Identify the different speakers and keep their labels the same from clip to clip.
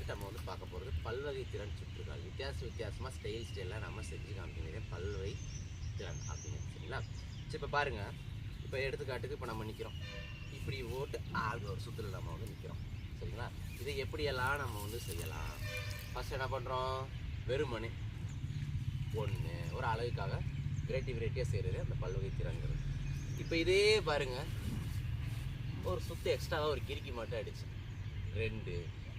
Speaker 1: வந்துட்டு நம்ம வந்து பார்க்க போகிறது பல்வகை திறன் சுற்றுகள். வித்தியாசமாக ஸ்டைலாக நம்ம செஞ்சு காமிக்கிறேன் பல்வகை திறன் அப்படிங்கிறது. சரிங்களா? சரி, இப்போ பாருங்கள். இப்போ எடுத்துக்காட்டுக்கு இப்போ நம்ம நிற்கிறோம், இப்படி ஓட்டு அப்படி ஒரு சுற்றில் நம்ம வந்து நிற்கிறோம். சரிங்களா? இதை எப்படியெல்லாம் நம்ம வந்து செய்யலாம்? ஃபஸ்ட் என்ன பண்ணுறோம், வெறுமனே ஒன்று ஒரு அழகுக்காக வெரைட்டியாக செய்கிறது அந்த பல்வகை திறன்கிறது. இப்போ இதே பாருங்கள், ஒரு சுற்று எக்ஸ்ட்ராவாக ஒரு கிறுக்கி மட்டும் அடிச்சு 2.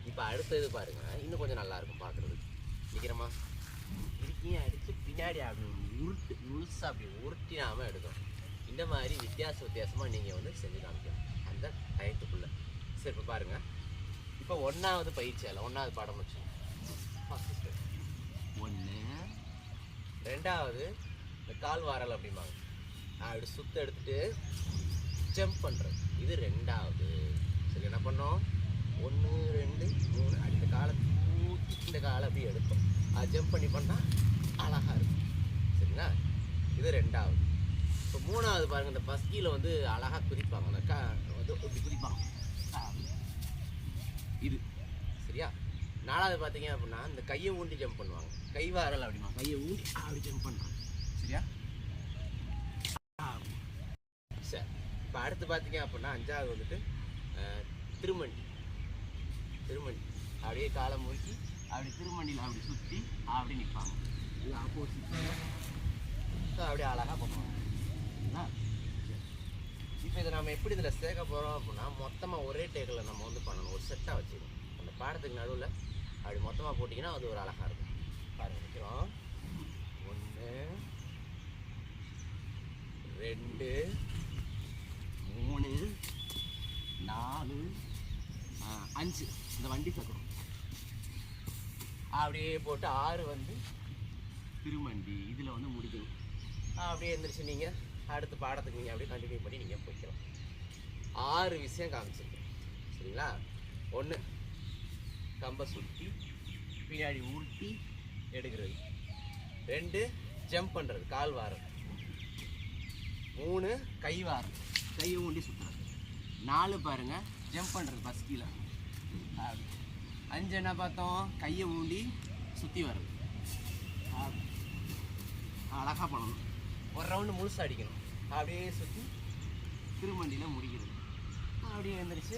Speaker 1: இப்போ அடுத்தது பாருங்கள், இன்னும் கொஞ்சம் நல்லாயிருக்கும் பார்க்குறது. நிற்கிறோமா, கிறுக்கியும் அடித்து பின்னாடி அப்படி உருட்டு முழுசாக அப்படி உருட்டினாமல் எடுக்கணும். இந்த மாதிரி வித்தியாசமாக நீங்கள் வந்து செஞ்சு காமிக்கணும் அந்த டயத்துக்குள்ளே. சரி, இப்போ பாருங்கள். இப்போ 1வது பயிற்சியால் 1வது பாடம் வச்சு ஃபஸ்ட்டு ஸ்டெப் 1. 2வது இந்த கால் வாரல் அப்படிம்பாங்க, அப்படி சுற்ற எடுத்துகிட்டு ஜம்ப் பண்ணுறது. இது 2வது. சரி, என்ன பண்ணோம், 1 2 3 அடுத்த காலை ஊற்றி இந்த காலை அப்படி எடுப்போம். அது ஜம்ப் பண்ணி பண்ணால் அழகாக இருக்கும். சரிங்களா? இது 2வது. இப்போ 3வது பாருங்கள், இந்த பஸ்கியில் வந்து அழகாக குதிப்பாங்க, அந்த வந்து இப்படி குதிப்பாங்க இது. சரியா? 4வது பார்த்தீங்க அப்படின்னா இந்த கையை ஊண்டி ஜம்ப் பண்ணுவாங்க, கை வாரல் அப்படிமா, கையை ஊண்டி அப்படி ஜம்ப் பண்ணுறாங்க. சரியா? சரி, இப்போ அடுத்து பார்த்தீங்க அப்படின்னா 5வது வந்துட்டு திருமண்டி. அப்படியே காலை முறுக்கி அப்படி திருமண்டியில் அப்படி சுற்றி அப்படி நிற்பாங்க. இது ஆப்போசிட். ஸோ அப்படியே அழகாக பண்ணுவாங்க. இப்போ இதை நம்ம எப்படி இதில் சேர்க்க போகிறோம் அப்படின்னா, மொத்தமாக ஒரே டேக்கில் நம்ம வந்து பண்ணணும், ஒரு செட்டாக வச்சுக்கணும். அந்த பாடத்துக்கு நடுவில் அப்படி மொத்தமாக போட்டிங்கன்னா அது ஒரு அழகாக இருக்கும். பாருங்கள், வைக்கிறோம். 1 2 3 4 5 இந்த வண்டி சக்கரம் அப்படியே போட்டு 6 வந்து திருமண்டி இதில் வந்து முடிக்கணும். அப்படியே எழுந்திரிச்சு நீங்கள் அடுத்த பாடத்துக்கு நீங்கள் அப்படியே கண்டினியூ பண்ணி நீங்கள் போய்க்கலாம். 6 விஷயம் காமிச்சிருக்கேன். சரிங்களா? 1 கம்பை சுற்றி பின்னாடி உருட்டி எடுக்கிறது. 2 ஜம்ப் பண்ணுறது, கால் வாரம். 3 கை வாரம், கையை ஊண்டி சுற்றுறது. 4 பாருங்கள், ஜம்ப் பண்ணுறது பஸ்கியில். 5 என்ன பார்த்தோம், கையை ஊண்டி சுற்றி வர்றது. அழகாக பண்ணணும். ஒரு ரவுண்டு முழுசாக அடிக்கணும். அப்படியே சுற்றி திருமண்டியில் முடிக்கிறது. அப்படியே எழுந்திரிச்சு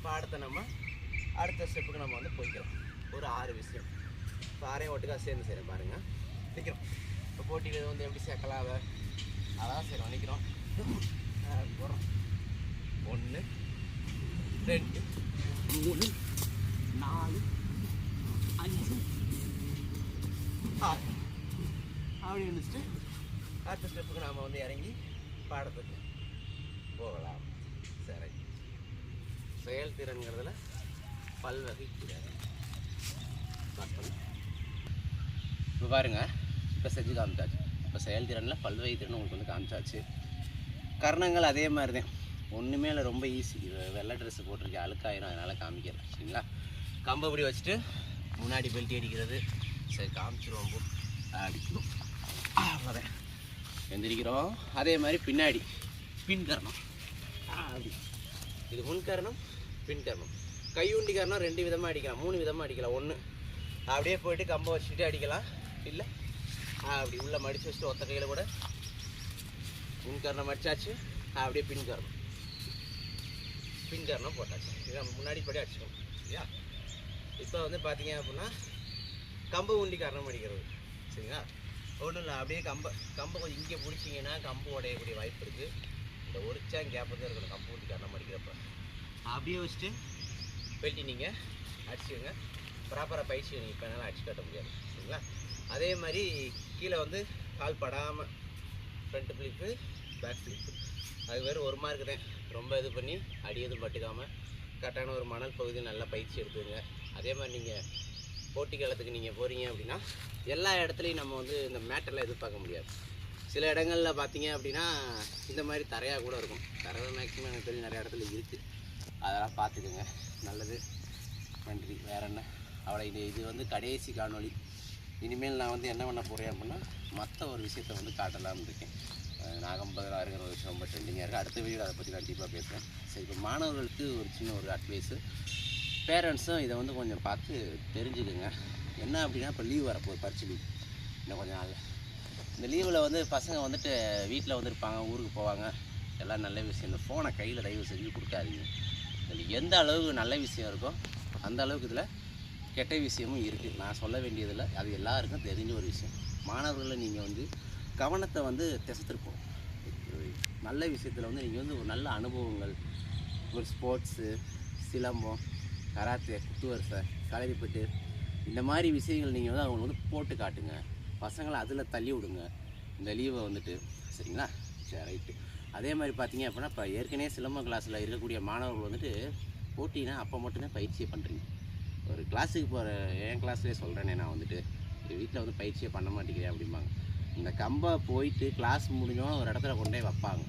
Speaker 1: பாடத்தை நம்ம அடுத்த ஸ்டெப்புக்கு நம்ம வந்து போய்க்கலாம். ஒரு 6 விஷயம். இப்போ 6 ஒட்டுக்காக சேர்ந்து செய்கிறேன் பாருங்கள். நிற்கிறோம். இப்போ போட்டியில் வந்து எப்படி சேர்க்கலாம், அதான் செய்கிறோம். நிற்கிறோம், போகிறோம். 1 2 3 4 5 6 அப்படி எழுந்திரிச்சிட்டு அடுத்த ஸ்டெப்புக்கு நாம் வந்து இறங்கி பாடத்துக்கு போகலாம். சரி, செயல்திறன்கிறதுல பல்வகை திறன் இப்போ பாருங்கள். இப்போ செஞ்சு காமிச்சாச்சு. இப்போ செயல்திறனில் பல்வகை திறன் உங்களுக்கு வந்து காமிச்சாச்சு. கர்ணங்கள் அதே மாதிரி தான், ஒன்றுமே இல்லை, ரொம்ப ஈஸி. வெள்ளை ட்ரெஸ்ஸு போட்டிருக்கேன், அழுக்காயிரும், அதனால் காமிக்கிறேன். சரிங்களா? கம்பை இப்படி வச்சுட்டு முன்னாடி பெல்ட்டி அடிக்கிறது. சரி, காமிச்சிருவோம். அடிக்கணும், அவ்வளோதான். எந்திரிக்கிறோம். அதே மாதிரி பின்னாடி பின் கரணம். அப்படி இது முன் கரணம், பின் கரணம். கையுண்டி கரணம் 2 விதமாக அடிக்கலாம், 3 விதமாக அடிக்கலாம். 1 அப்படியே போயிட்டு கம்பை வச்சுட்டு அடிக்கலாம். இல்லை அப்படி உள்ளே மடித்து வச்சுட்டு ஒத்த கையில் கூட முன் கரணம் மடிச்சாச்சு. அப்படியே பின் கரணம் போட்டாச்சு. இது நம்ம முன்னாடி படி அடிச்சுக்கணும். சரியா? இப்போ வந்து பார்த்தீங்க அப்படின்னா கம்பை ஊண்டி கரணம் அடிக்கிறது. சரிங்களா? ஒன்றும் இல்லை, அப்படியே கம்பை கொஞ்சம் இங்கே பிடிச்சிங்கன்னா கம்பு உடையக்கூடிய வாய்ப்பு இருக்குது. இந்த ஒரிச்சா கேப் தான் இருக்கணும் கம்பு ஊண்டி கரணம் அடிக்கிறப்ப. அப்படியே வச்சுட்டு பெல்ட்டி நீங்கள் அடிச்சுக்கோங்க. ப்ராப்பராக பயிற்சி நீங்கள் இப்போ என்னால் அடிச்சு கட்ட முடியாது. சரிங்களா? அதே மாதிரி கீழே வந்து கால் படாமல் ஃப்ரண்ட் ஃப்ளிப்பு, பேக் ஃப்ளிப்பு, அது வேறு 1 மார்க்கு தான். ரொம்ப இது பண்ணி அடி எதுவும் பட்டுக்காமல் கரெக்டான ஒரு மணல் பகுதி நல்லா பயிற்சி எடுத்துங்க. அதே மாதிரி நீங்கள் போட்டி காலத்துக்கு நீங்கள் போகிறீங்க அப்படின்னா எல்லா இடத்துலையும் நம்ம வந்து இந்த மேட்டெல்லாம் எதிர்பார்க்க முடியாது. சில இடங்களில் பார்த்தீங்க அப்படின்னா இந்த மாதிரி தரையாக கூட இருக்கும். தரை மேக்ஸிமம் எனக்கு தெரியும் நிறைய இடத்துல இருக்குது. அதெல்லாம் பார்த்துக்குங்க. நல்லது, நன்றி. வேறு என்ன, அவ்வளோ. இது வந்து கடைசி காணொளி. இனிமேல் நான் வந்து என்ன பண்ண போகிறேன் அப்படின்னா மற்ற ஒரு விஷயத்தை வந்து காட்டலாம்னு இருக்கேன். நாகம்பதராருங்கிற ஒரு விஷயம் ரொம்ப ட்ரெண்டிங்காக இருக்குது. அடுத்த வீடியோ அதை பற்றி கண்டிப்பாக பேசுகிறேன். சரி, இப்போ மாணவர்களுக்கு ஒரு சின்ன ஒரு அட்வைஸு. பேரண்ட்ஸும் இதை வந்து கொஞ்சம் பார்த்து தெரிஞ்சுக்குங்க. என்ன அப்படின்னா இப்போ லீவ் வரப்போகுது, பரிட்சை லீவ் இன்னும் கொஞ்சம் நாள். இந்த லீவில் வந்து பசங்க வந்துட்டு வீட்டில் வந்துருப்பாங்க, ஊருக்கு போவாங்க, எல்லாம் நல்ல விஷயம். இந்த ஃபோனை கையில் தயவு செஞ்சு கொடுக்காதீங்க. இதில் எந்த அளவுக்கு நல்ல விஷயம் இருக்கோ அந்த அளவுக்கு இதில் கெட்ட விஷயமும் இருக்குது. நான் சொல்ல வேண்டியதில்லை, அது எல்லாருக்கும் தெரிஞ்ச ஒரு விஷயம். மாணவர்களை நீங்கள் வந்து கவனத்தை வந்து திசை திருப்பணும். நல்ல விஷயத்தில் வந்து நீங்கள் வந்து ஒரு நல்ல அனுபவங்கள், ஒரு ஸ்போர்ட்ஸு, சிலம்பம், கராத்தே, குத்துவரிசை, களரிப்பட்டு, இந்த மாதிரி விஷயங்கள் நீங்கள் வந்து அவங்க வந்து போட்டு காட்டுங்க. பசங்களை அதில் தள்ளி விடுங்க இந்த லீவை வந்துட்டு. சரிங்களா? சரி, ரைட்டு. அதே மாதிரி பார்த்தீங்க அப்படின்னா இப்போ ஏற்கனவே சிலம்பம் கிளாஸில் இருக்கக்கூடிய மாணவர்கள் வந்துட்டு போட்டினா அப்போ மட்டும்தான் பயிற்சியை பண்ணுறீங்க. ஒரு கிளாஸுக்கு போகிற என் கிளாஸ்லேயே சொல்கிறேனே, நான் வந்துட்டு வீட்டில் வந்து பயிற்சியை பண்ண மாட்டேங்கிறேன் அப்படிம்பாங்க. இந்த கம்பை போயிட்டு கிளாஸ் முடிஞ்சோம் ஒரு இடத்துல கொண்டே வைப்பாங்க,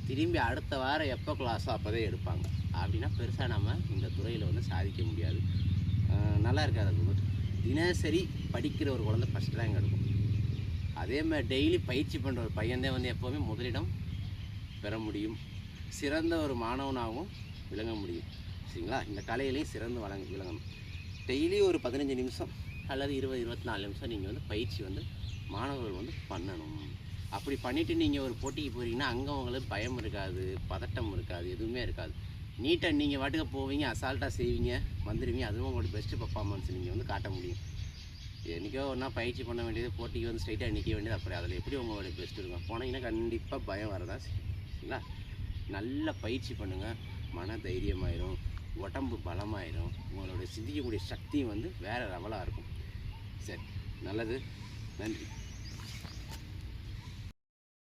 Speaker 1: திரும்பி அடுத்த வாரம் எப்போ கிளாஸோ அப்போதே எடுப்பாங்க. அப்படின்னா பெருசாக நம்ம இந்த துறையில் வந்து சாதிக்க முடியாது. நல்லா இருக்காது. அது வந்து தினசரி படிக்கிற ஒரு குழந்தை ஃபஸ்ட் ரேங்க் எடுக்கும். அதே மாதிரி டெய்லி பயிற்சி பண்ணுற ஒரு பையன்தான் வந்து எப்போவுமே முதலிடம் பெற முடியும், சிறந்த ஒரு மாணவனாகவும் விளங்க முடியும். சரிங்களா? இந்த கலையிலையும் சிறந்து விளங்கணும். டெய்லி ஒரு 15 நிமிஷம் அல்லது 20-24 நிமிஷம் நீங்கள் வந்து பயிற்சி வந்து மாணவர்கள் வந்து பண்ணணும். அப்படி பண்ணிவிட்டு நீங்கள் ஒரு போட்டிக்கு போகிறீங்கன்னா அங்கே உங்களுக்கு பயம் இருக்காது, பதட்டம் இருக்காது, எதுவுமே இருக்காது. நீட்டாக நீங்கள் வாட்டுக்கு போவீங்க, அசால்ட்டாக செய்வீங்க, வந்துடுவீங்க. அதுவும் உங்களோட பெஸ்ட்டு பர்ஃபார்மன்ஸ் நீங்கள் வந்து காட்ட முடியும். என்றைக்கோ ஒன்றா பயிற்சி பண்ண வேண்டியது, போட்டிக்கு வந்து ஸ்ட்ரைட்டாக நிற்க வேண்டியது, அப்புறம் அதில் எப்படி உங்களோட பெஸ்ட் இருக்கும்? போனீங்கன்னா கண்டிப்பாக பயம் வரதான் சரிங்களா? நல்ல பயிற்சி பண்ணுங்கள், மன தைரியமாயிரும், உடம்பு பலமாயிரும், உங்களோட சிந்திக்கக்கூடிய சக்தியும் வந்து வேறு லெவலாக இருக்கும். சரி, நல்லது, நன்றி.